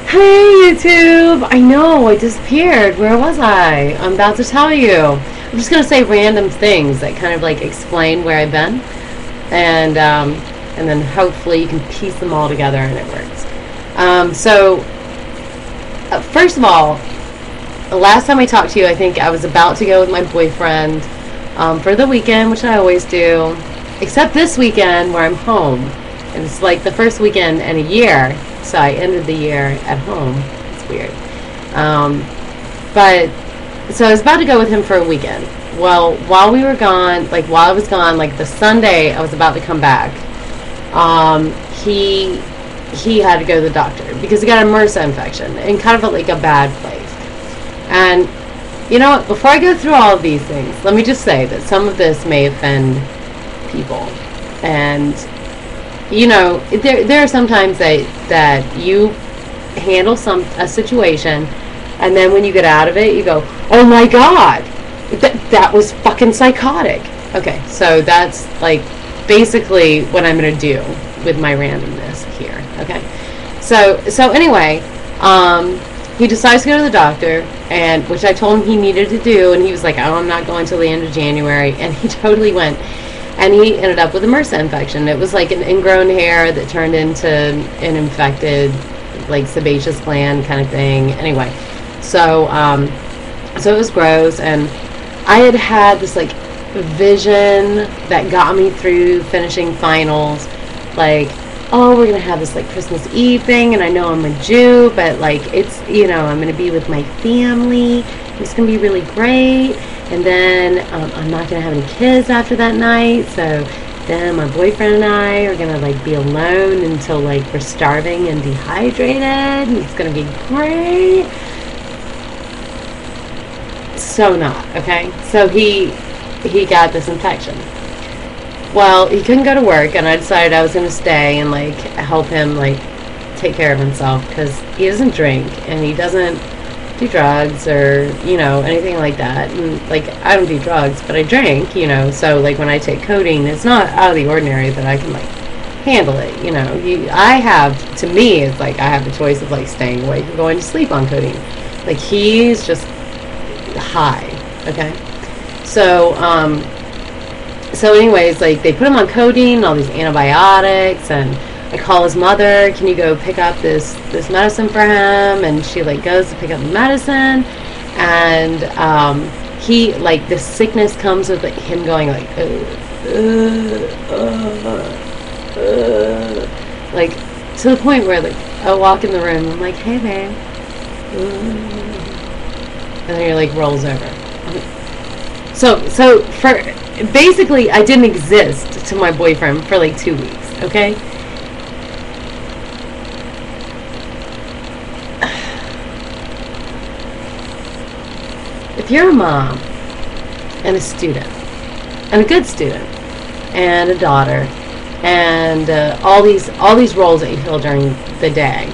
Hey YouTube! I know, I disappeared. Where was I? I'm about to tell you. I'm just gonna say random things that kind of like explain where I've been, and then hopefully you can piece them all together and it works. First of all, the last time I talked to you, I think I was about to go with my boyfriend for the weekend, which I always do, except this weekend where I'm home. And it's like the first weekend in a year, so I ended the year at home. It's weird. So I was about to go with him for a weekend. Well, while we were gone, while I was gone, the Sunday I was about to come back, he had to go to the doctor because he got a MRSA infection in kind of a bad place. And you know what? Before I go through all of these things, let me just say that some of this may offend people. And you know, there are sometimes that you handle a situation, and then when you get out of it, you go, "Oh my God, that was fucking psychotic." Okay, so that's basically what I'm gonna do with my randomness here. Okay, so anyway, he decides to go to the doctor, and which I told him he needed to do, and he was like, "Oh, I'm not going till the end of January," and he totally went. And he ended up with a MRSA infection. It was like an ingrown hair that turned into an infected, sebaceous gland kind of thing. Anyway, so it was gross, and I had this vision that got me through finishing finals. Oh, we're gonna have this Christmas Eve thing, and I know I'm a Jew, but it's I'm gonna be with my family. It's gonna be really great. And then I'm not going to have any kids after that night, so then my boyfriend and I are going to be alone until we're starving and dehydrated, and it's going to be great. So not, okay? So he got this infection. Well, he couldn't go to work, and I decided I was going to stay and help him take care of himself, because he doesn't drink, and he doesn't do drugs or anything like that, and I don't do drugs, but I drink, so when I take codeine, it's not out of the ordinary that I can handle it. I have, to me, it's I have the choice of staying awake or going to sleep on codeine. He's just high. Okay, so anyways, they put him on codeine and all these antibiotics, and I call his mother, "Can you go pick up this medicine for him?" And she goes to pick up the medicine, and he this sickness comes with him going to the point where I walk in the room, I'm like, "Hey babe," and then he rolls over. So for basically I didn't exist to my boyfriend for 2 weeks. Okay. If you're a mom and a student, and a good student, and a daughter, and all these roles that you fill during the day,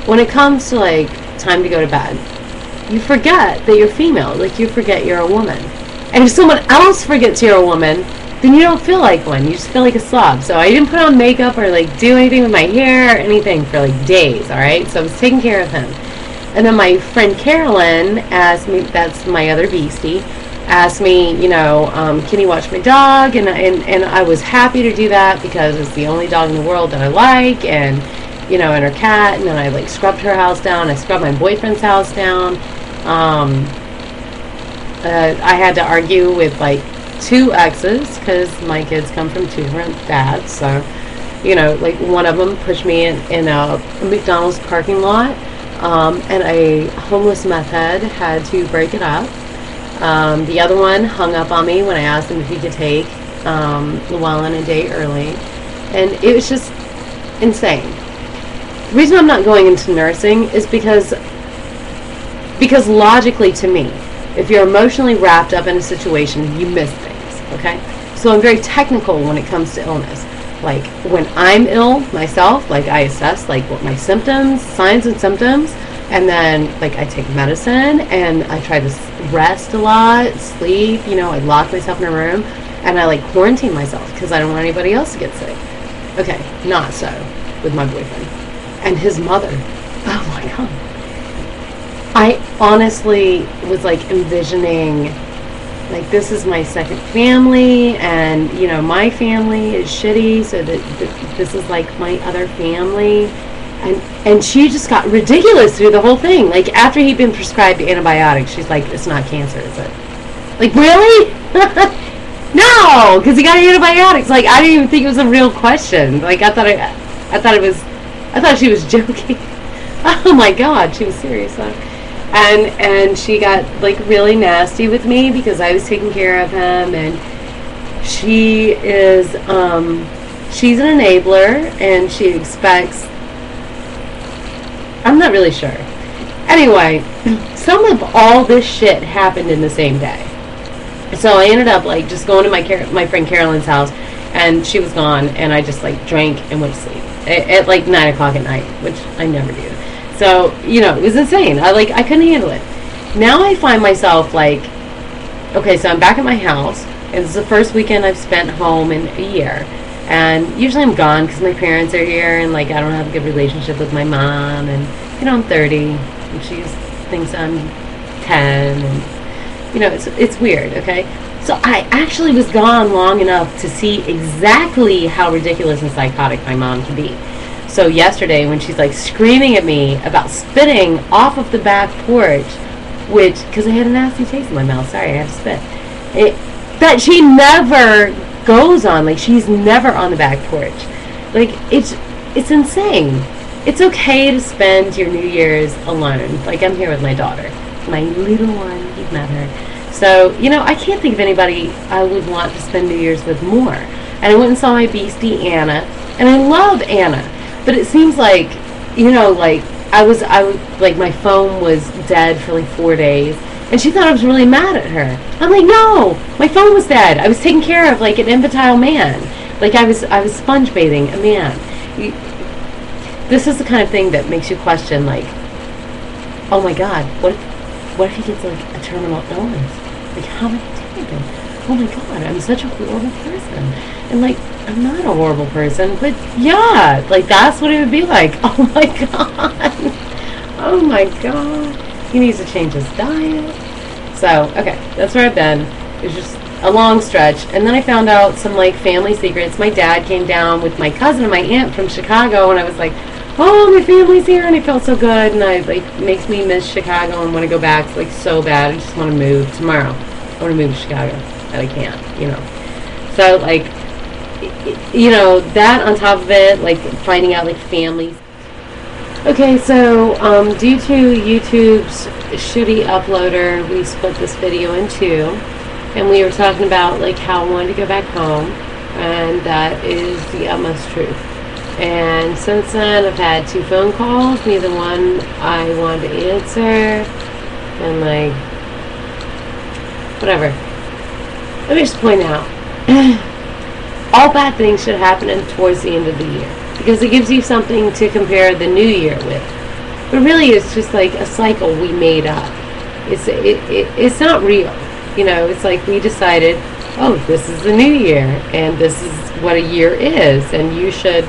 when it comes to time to go to bed, you forget that you're female. You forget you're a woman. And if someone else forgets you're a woman, then you don't feel like one. You just feel like a slob. So I didn't put on makeup or do anything with my hair or anything for days. All right. So I was taking care of him. And then my friend Carolyn asked me, that's my other beastie, asked me, can you watch my dog? And I was happy to do that because it's the only dog in the world that I like, and and her cat. And then I scrubbed her house down. I scrubbed my boyfriend's house down. I had to argue with 2 exes because my kids come from 2 different dads. So one of them pushed me in a McDonald's parking lot. And a homeless meth head had to break it up. The other one hung up on me when I asked him if he could take Llewellyn a day early. And it was just insane. The reason I'm not going into nursing is because logically to me, if you're emotionally wrapped up in a situation, you miss things, okay? So I'm very technical when it comes to illness. When I'm ill myself, I assess what my symptoms, signs and symptoms, and then I take medicine, and I try to rest a lot, sleep, I lock myself in a room, and I quarantine myself because I don't want anybody else to get sick. Okay, not so with my boyfriend and his mother. Oh my god. I honestly was like envisioning, like, this is my second family, and you know, my family is shitty, so that this is like my other family. And she just got ridiculous through the whole thing. Like, after he'd been prescribed antibiotics, she's like, it's not cancer, is it? Like, really? No, because he got antibiotics. Like, I didn't even think it was a real question. Like, I thought she was joking. Oh my god, she was serious though. And she got like really nasty with me because I was taking care of him, and she is she's an enabler, and she expects, I'm not really sure. Anyway, some of all this shit happened in the same day. So I ended up like just going to my friend Carolyn's house, and she was gone, and I just like drank and went to sleep at like 9 o'clock at night, which I never do. So, you know, it was insane. I couldn't handle it. Now I find myself like, okay, so I'm back at my house, and this is the first weekend I've spent home in a year. And usually I'm gone because my parents are here, and like I don't have a good relationship with my mom, and you know, I'm 30 and she thinks I'm 10, and you know, it's weird, okay? So I actually was gone long enough to see exactly how ridiculous and psychotic my mom can be. So yesterday, when she's like screaming at me about spitting off of the back porch, which, because I had a nasty taste in my mouth, sorry, I had to spit, that she never goes on, like she's never on the back porch. Like, it's insane. It's okay to spend your New Year's alone. Like, I'm here with my daughter, my little one, you've met her. So, you know, I can't think of anybody I would want to spend New Year's with more. And I went and saw my beastie Anna, and I love Anna. But it seems like, you know, like, I was like, my phone was dead for like 4 days, and she thought I was really mad at her. I'm like, no, my phone was dead. I was taking care of like an infantile man. Like, I was sponge bathing a man. This is the kind of thing that makes you question, like, oh my god, what if he gets like a terminal illness? Like, how am I going to take him? Oh my god, I'm such a horrible person. And like, I'm not a horrible person, but yeah, like, that's what it would be like. Oh my god. Oh my god. He needs to change his diet. So, okay, that's where I've been. It's just a long stretch. And then I found out some like family secrets. My dad came down with my cousin and my aunt from Chicago, and I was like, oh, my family's here, and I felt so good, and I like, makes me miss Chicago and want to go back like so bad. I just want to move tomorrow. I want to move to Chicago, and I can't, you know. So like, you know, that on top of it, like finding out like families. Okay, so due to YouTube's shitty uploader, we split this video in two, and we were talking about like how I wanted to go back home, and that is the utmost truth. And since then, I've had 2 phone calls, neither one I wanted to answer, and like, whatever. Let me just point out, all bad things should happen towards the end of the year, because it gives you something to compare the new year with. But really, it's just like a cycle we made up. It's not real. You know, it's like we decided, oh, this is the new year, and this is what a year is, and you should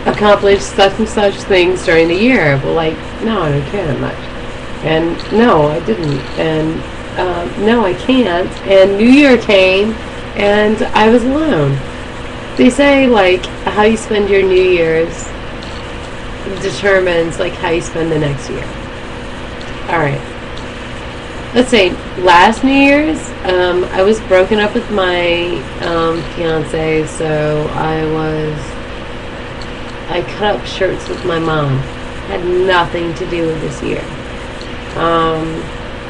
accomplish such and such things during the year. Well, like, no, I don't care that much. And no, I didn't. And no, I can't. And New Year came, and I was alone. They say, like, how you spend your New Year's determines, like, how you spend the next year. Alright. Let's say, last New Year's, I was broken up with my fiance, so I cut up shirts with my mom. Had nothing to do with this year.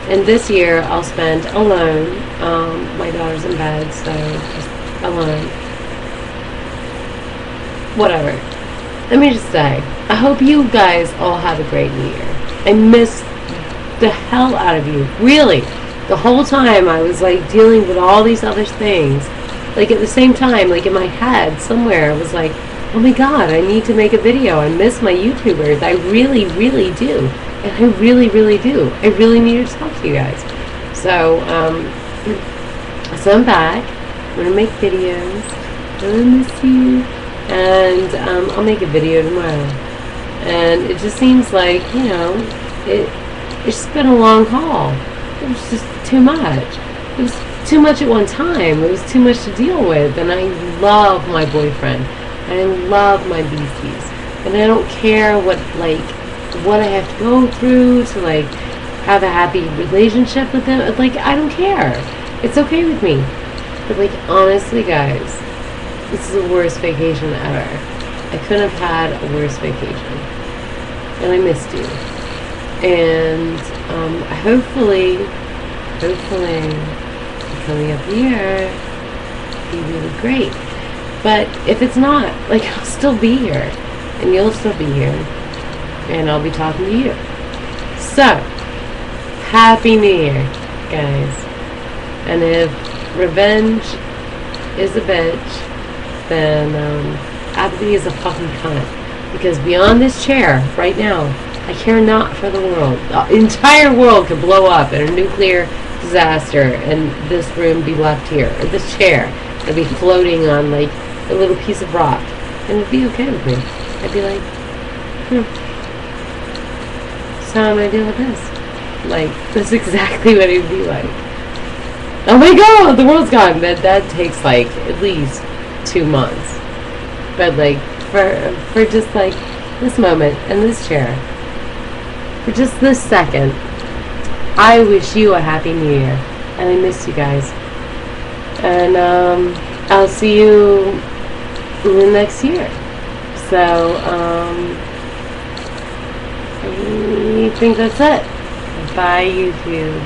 And this year, I'll spend alone. My daughter's in bed, so just alone. Whatever. Let me just say, I hope you guys all have a great New Year. I miss the hell out of you. Really. The whole time I was like dealing with all these other things. Like, at the same time, like in my head somewhere, I was like, oh my god, I need to make a video. I miss my YouTubers. I really, really do. And I really, really do. I really need to talk to you guys. So, so I'm back. I'm going to make videos. I miss you. And I'll make a video tomorrow. And it just seems like, you know, it's just been a long haul. It was just too much. It was too much at one time. It was too much to deal with. And I love my boyfriend. And I love my beasties. And I don't care what I have to go through to, like, have a happy relationship with them. Like, I don't care. It's okay with me. But, like, honestly, guys, this is the worst vacation ever. I couldn't have had a worse vacation. And I missed you. And hopefully, coming up here, be really great. But if it's not, like, I'll still be here. And you'll still be here. And I'll be talking to you. So, Happy New Year, guys. And if revenge is a bitch, then apathy is a fucking cunt. Because beyond this chair, right now, I care not for the world. The entire world could blow up in a nuclear disaster and this room be left here. Or this chair would be floating on, like, a little piece of rock. And it'd be okay with me. I'd be like, so how am I deal with this? Like, that's exactly what it would be like. Oh my god, the world's gone. That takes, like, at least 2 months. But, like, for just, like, this moment and this chair, for just this second, I wish you a Happy New Year. And I miss you guys. And, I'll see you in the next year. So, I think that's it. Bye, YouTube.